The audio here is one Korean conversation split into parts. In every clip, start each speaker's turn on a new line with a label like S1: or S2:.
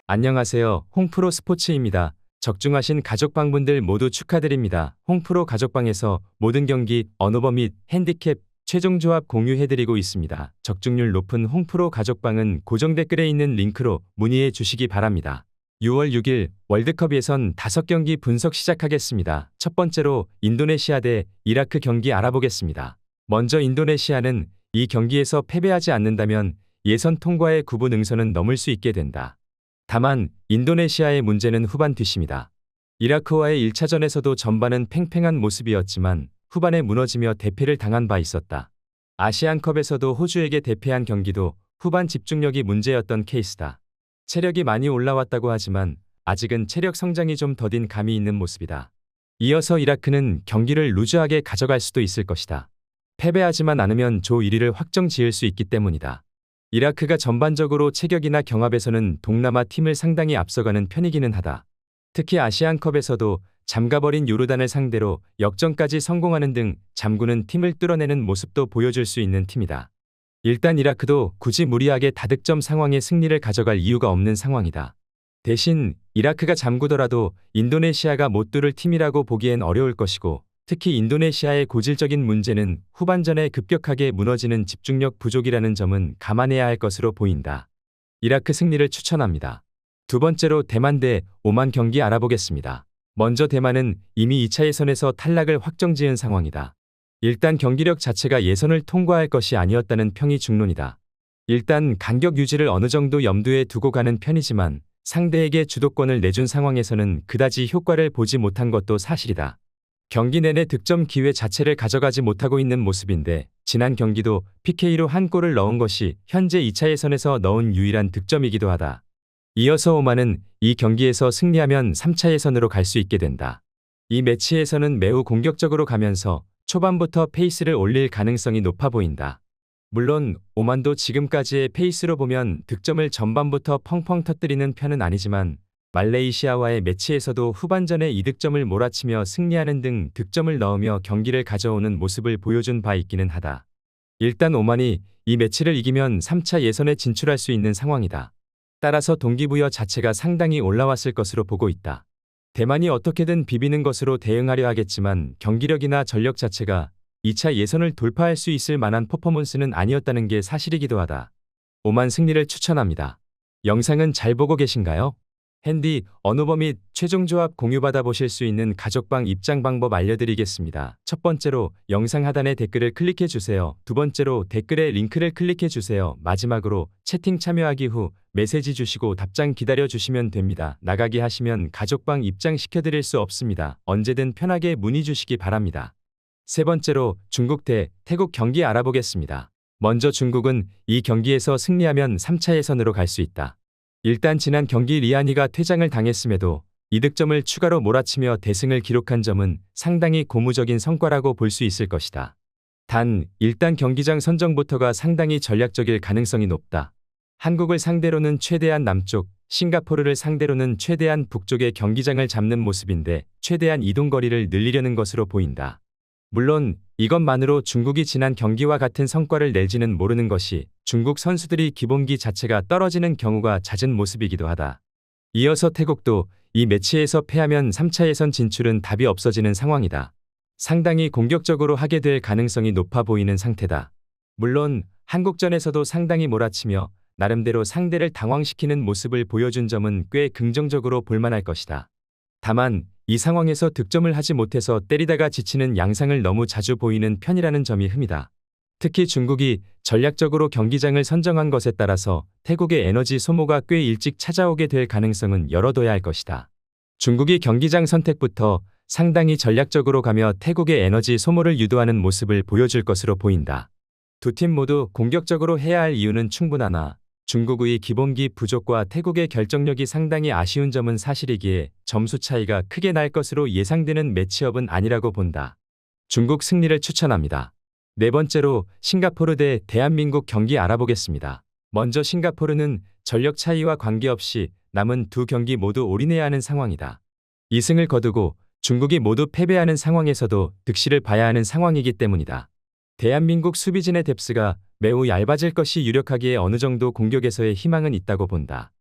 S1: 안녕하세요. 홍프로 스포츠입니다. 적중하신 가족방분들 모두 축하드립니다. 홍프로 가족방에서 모든 경기, 언오버 및 핸디캡, 최종 조합 공유해드리고 있습니다. 적중률 높은 홍프로 가족방은 고정 댓글에 있는 링크로 문의해 주시기 바랍니다. 6월 6일 월드컵 예선 5경기 분석 시작하겠습니다. 첫 번째로 인도네시아 대 이라크 경기 알아보겠습니다. 먼저 인도네시아는 이 경기에서 패배하지 않는다면 예선 통과의 9분 응선은 넘을 수 있게 된다. 다만 인도네시아의 문제는 후반 뒤입니다. 이라크와의 1차전에서도 전반은 팽팽한 모습이었지만 후반에 무너지며 대패를 당한 바 있었다. 아시안컵에서도 호주에게 대패한 경기도 후반 집중력이 문제였던 케이스다. 체력이 많이 올라왔다고 하지만 아직은 체력 성장이 좀 더딘 감이 있는 모습이다. 이어서 이라크는 경기를 루즈하게 가져갈 수도 있을 것이다. 패배하지만 않으면 조 1위를 확정 지을 수 있기 때문이다. 이라크가 전반적으로 체격이나 경합에서는 동남아 팀을 상당히 앞서가는 편이기는 하다. 특히 아시안컵에서도 잠가버린 요르단을 상대로 역전까지 성공하는 등 잠그는 팀을 뚫어내는 모습도 보여줄 수 있는 팀이다. 일단 이라크도 굳이 무리하게 다득점 상황에 승리를 가져갈 이유가 없는 상황이다. 대신 이라크가 잠그더라도 인도네시아가 못 뚫을 팀이라고 보기엔 어려울 것이고, 특히 인도네시아의 고질적인 문제는 후반전에 급격하게 무너지는 집중력 부족이라는 점은 감안해야 할 것으로 보인다. 이라크 승리를 추천합니다. 두 번째로 대만 대 오만 경기 알아보겠습니다. 먼저 대만은 이미 2차 예선에서 탈락을 확정지은 상황이다. 일단 경기력 자체가 예선을 통과할 것이 아니었다는 평이 중론이다. 일단 간격 유지를 어느 정도 염두에 두고 가는 편이지만 상대에게 주도권을 내준 상황에서는 그다지 효과를 보지 못한 것도 사실이다. 경기 내내 득점 기회 자체를 가져가지 못하고 있는 모습인데 지난 경기도 PK로 한 골을 넣은 것이 현재 2차 예선에서 넣은 유일한 득점이기도 하다. 이어서 오만은 이 경기에서 승리하면 3차 예선으로 갈 수 있게 된다. 이 매치에서는 매우 공격적으로 가면서 초반부터 페이스를 올릴 가능성이 높아 보인다. 물론 오만도 지금까지의 페이스로 보면 득점을 전반부터 펑펑 터뜨리는 편은 아니지만 말레이시아와의 매치에서도 후반전에 2득점을 몰아치며 승리하는 등 득점을 넣으며 경기를 가져오는 모습을 보여준 바 있기는 하다. 일단 오만이 이 매치를 이기면 3차 예선에 진출할 수 있는 상황이다. 따라서 동기부여 자체가 상당히 올라왔을 것으로 보고 있다. 대만이 어떻게든 비비는 것으로 대응하려 하겠지만 경기력이나 전력 자체가 2차 예선을 돌파할 수 있을 만한 퍼포먼스는 아니었다는 게 사실이기도 하다. 오만 승리를 추천합니다. 영상은 잘 보고 계신가요? 핸디, 언오버 및 최종 조합 공유받아 보실 수 있는 가족방 입장 방법 알려드리겠습니다. 첫 번째로 영상 하단에 댓글을 클릭해 주세요. 두 번째로 댓글에 링크를 클릭해 주세요. 마지막으로 채팅 참여하기 후 메시지 주시고 답장 기다려 주시면 됩니다. 나가기 하시면 가족방 입장시켜 드릴 수 없습니다. 언제든 편하게 문의 주시기 바랍니다. 세 번째로 중국 대 태국 경기 알아보겠습니다. 먼저 중국은 이 경기에서 승리하면 3차 예선으로 갈 수 있다. 일단 지난 경기 리안이가 퇴장을 당했음에도 2득점을 추가로 몰아치며 대승을 기록한 점은 상당히 고무적인 성과라고 볼 수 있을 것이다. 단 일단 경기장 선정부터가 상당히 전략적일 가능성이 높다. 한국을 상대로는 최대한 남쪽, 싱가포르를 상대로는 최대한 북쪽의 경기장을 잡는 모습인데 최대한 이동거리를 늘리려는 것으로 보인다. 물론 이것만으로 중국이 지난 경기와 같은 성과를 낼지는 모르는 것이 중국 선수들이 기본기 자체가 떨어지는 경우가 잦은 모습이기도 하다. 이어서 태국도 이 매치에서 패하면 3차 예선 진출은 답이 없어지는 상황이다. 상당히 공격적으로 하게 될 가능성이 높아 보이는 상태다. 물론 한국전에서도 상당히 몰아치며 나름대로 상대를 당황시키는 모습을 보여준 점은 꽤 긍정적으로 볼만할 것이다. 다만 이 상황에서 득점을 하지 못해서 때리다가 지치는 양상을 너무 자주 보이는 편이라는 점이 흠이다. 특히 중국이 전략적으로 경기장을 선정한 것에 따라서 태국의 에너지 소모가 꽤 일찍 찾아오게 될 가능성은 열어둬야 할 것이다. 중국이 경기장 선택부터 상당히 전략적으로 가며 태국의 에너지 소모를 유도하는 모습을 보여줄 것으로 보인다. 두 팀 모두 공격적으로 해야 할 이유는 충분하나 중국의 기본기 부족과 태국의 결정력이 상당히 아쉬운 점은 사실이기에 점수 차이가 크게 날 것으로 예상되는 매치업은 아니라고 본다. 중국 승리를 추천합니다. 네 번째로 싱가포르 대 대한민국 경기 알아보겠습니다. 먼저 싱가포르는 전력 차이와 관계없이 남은 두 경기 모두 올인해야 하는 상황이다. 2승을 거두고 중국이 모두 패배하는 상황에서도 득실을 봐야 하는 상황이기 때문이다. 대한민국 수비진의 뎁스가 매우 얇아질 것이 유력하기에 어느 정도 공격에서의 희망은 있다고 본다.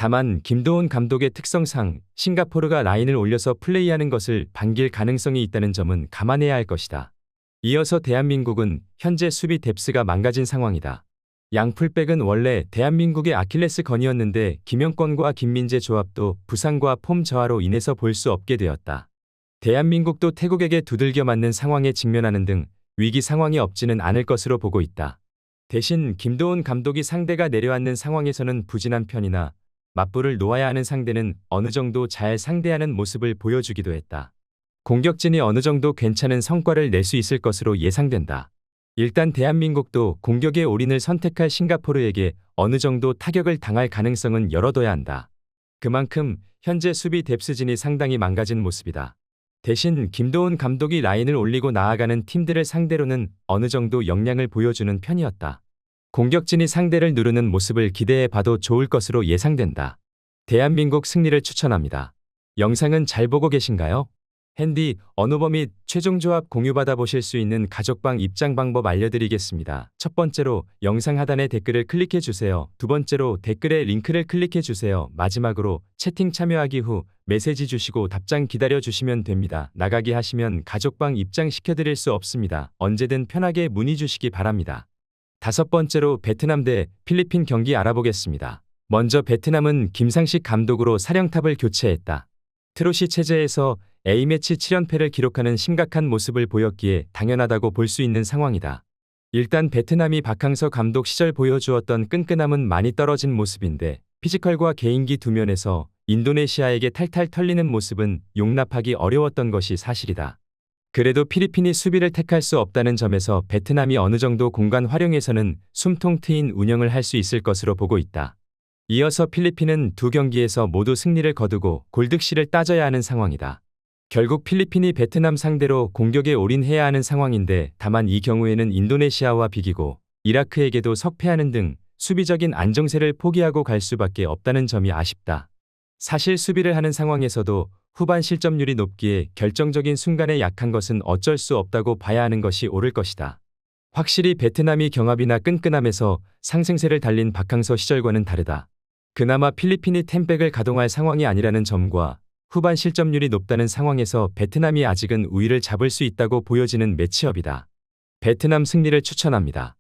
S1: 다만 김도훈 감독의 특성상 싱가포르가 라인을 올려서 플레이하는 것을 반길 가능성이 있다는 점은 감안해야 할 것이다. 이어서 대한민국은 현재 수비 뎁스가 망가진 상황이다. 양 풀백은 원래 대한민국의 아킬레스건이었는데 김영권과 김민재 조합도 부상과 폼 저하로 인해서 볼 수 없게 되었다. 대한민국도 태국에게 두들겨 맞는 상황에 직면하는 등 위기 상황이 없지는 않을 것으로 보고 있다. 대신 김도훈 감독이 상대가 내려앉는 상황에서는 부진한 편이나 맞불을 놓아야 하는 상대는 어느 정도 잘 상대하는 모습을 보여주기도 했다. 공격진이 어느 정도 괜찮은 성과를 낼 수 있을 것으로 예상된다. 일단 대한민국도 공격의 올인을 선택할 싱가포르에게 어느 정도 타격을 당할 가능성은 열어둬야 한다. 그만큼 현재 수비 뎁스진이 상당히 망가진 모습이다. 대신 김도훈 감독이 라인을 올리고 나아가는 팀들을 상대로는 어느 정도 역량을 보여주는 편이었다. 공격진이 상대를 누르는 모습을 기대해 봐도 좋을 것으로 예상된다. 대한민국 승리를 추천합니다. 영상은 잘 보고 계신가요? 핸디, 언어버 및 최종 조합 공유받아 보실 수 있는 가족방 입장 방법 알려드리겠습니다. 첫 번째로 영상 하단에 댓글을 클릭해 주세요. 두 번째로 댓글에 링크를 클릭해 주세요. 마지막으로 채팅 참여하기 후 메시지 주시고 답장 기다려 주시면 됩니다. 나가기 하시면 가족방 입장 시켜드릴 수 없습니다. 언제든 편하게 문의 주시기 바랍니다. 다섯 번째로 베트남 대 필리핀 경기 알아보겠습니다. 먼저 베트남은 김상식 감독으로 사령탑을 교체했다. 트로시 체제에서 A매치 7연패를 기록하는 심각한 모습을 보였기에 당연하다고 볼 수 있는 상황이다. 일단 베트남이 박항서 감독 시절 보여주었던 끈끈함은 많이 떨어진 모습인데 피지컬과 개인기 두 면에서 인도네시아에게 탈탈 털리는 모습은 용납하기 어려웠던 것이 사실이다. 그래도 필리핀이 수비를 택할 수 없다는 점에서 베트남이 어느 정도 공간 활용에서는 숨통 트인 운영을 할 수 있을 것으로 보고 있다. 이어서 필리핀은 두 경기에서 모두 승리를 거두고 골득실을 따져야 하는 상황이다. 결국 필리핀이 베트남 상대로 공격에 올인해야 하는 상황인데 다만 이 경우에는 인도네시아와 비기고 이라크에게도 석패하는 등 수비적인 안정세를 포기하고 갈 수밖에 없다는 점이 아쉽다. 사실 수비를 하는 상황에서도 후반 실점률이 높기에 결정적인 순간에 약한 것은 어쩔 수 없다고 봐야 하는 것이 옳을 것이다. 확실히 베트남이 경합이나 끈끈함에서 상승세를 달린 박항서 시절과는 다르다. 그나마 필리핀이 템백을 가동할 상황이 아니라는 점과 후반 실점률이 높다는 상황에서 베트남이 아직은 우위를 잡을 수 있다고 보여지는 매치업이다. 베트남 승리를 추천합니다.